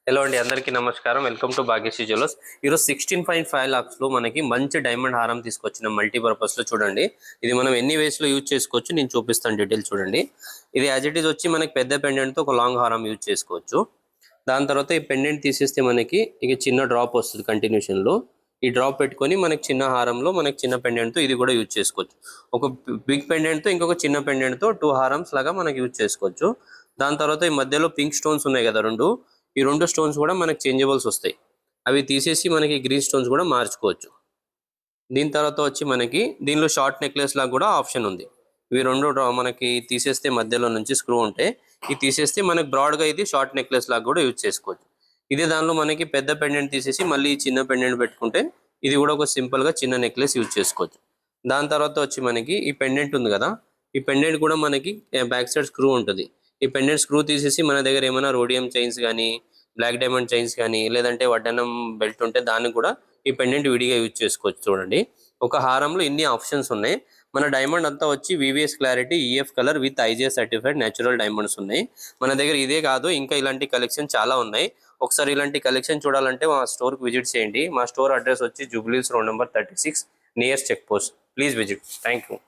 Hello అండి, అందరికీ నమస్కారం. Welcome to Bhagyashree jewellers. ఈరోజు 16.5 lakhs లో మనకి మంచి డైమండ్ హారం తీసుకొచ్చిన మల్టీపర్పస్ లో చూడండి. ఇది మనం ఎన్ని వేస్ లో యూజ్ చేసుకోవచ్చు నేను చూపిస్తాను, డీటెయిల్ చూడండి. ఇది యాజ్ ఇట్ ఈస్ వచ్చి మనకి పెద్ద పెండెంట్ తో ఒక లాంగ్ హారం యూజ్ చేసుకోవచ్చు. దాని తర్వాత ఈ పెండెంట్ తీసేస్తే మనకి ఇక చిన్న డ్రాప్ వస్తుంది కంటిన్యూషన్ లో. ఈ డ్రాప్ పెట్టుకొని మనకి చిన్న హారంలో మనకి చిన్న పెండెంట్ తో ఇది కూడా యూజ్ చేసుకోవచ్చు. ఒక బిగ్ పెండెంట్ తో ఇంకొక చిన్న పెండెంట్ తో 2 హారమ్స్ లాగా మనకి యూజ్ చేసుకోవచ్చు. దాని తర్వాత ఈ మధ్యలో పింక్ స్టోన్స్ ఉన్నాయి కదా రెండు, ఈ రెండు స్టోన్స్ కూడా మనకి చేంజబుల్స్ వస్తాయి. అవి తీసేసి మనకి గ్రీన్ స్టోన్స్ కూడా మార్చుకోవచ్చు. దీని తర్వాత వచ్చి మనకి దీనిలో షార్ట్ నెక్లెస్ లాగా కూడా ఆప్షన్ ఉంది. ఇవి రెండు మనకి తీసేస్తే మధ్యలో నుంచి స్క్రూ ఉంటే ఇది తీసేస్తే మనకి బ్రాడ్ గా ఇది షార్ట్ నెక్లెస్ లాగా కూడా యూజ్ చేసుకోవచ్చు. ఇదే దానిలో మనకి పెద్ద పెండెంట్ తీసేసి మళ్ళీ చిన్న పెండెంట్ పెట్టుకుంటే ఇది కూడా ఒక సింపుల్ గా చిన్న నెక్లెస్ యూజ్ చేసుకోవచ్చు. దాని తర్వాత వచ్చి మనకి ఈ పెండెంట్ ఉంది కదా, ఈ పెండెంట్ కూడా మనకి బ్యాక్ సైడ్ స్క్రూ ఉంటుంది. ఈ పెండెంట్ స్క్రూ తీసేసి మన దగ్గర ఏమైనా రోడియం చైన్స్ కానీ, బ్లాక్ డైమండ్ చైన్స్ కానీ, లేదంటే వడ్డానం బెల్ట్ ఉంటే దాన్ని కూడా ఈ పెండెంట్ విడిగా యూజ్ చేసుకోవచ్చు. చూడండి, ఒక హారంలో ఇన్ని ఆప్షన్స్ ఉన్నాయి. మన డైమండ్ అంతా వచ్చి VVS clarity EF colour with IGS certified natural diamonds ఉన్నాయి. మన దగ్గర ఇదే కాదు, ఇంకా ఇలాంటి కలెక్షన్ చాలా ఉన్నాయి. ఒకసారి ఇలాంటి కలెక్షన్ చూడాలంటే మా స్టోర్కి విజిట్ చేయండి. మా స్టోర్ అడ్రస్ వచ్చి Jubilee's road number 36 near check post. Please visit. Thank you.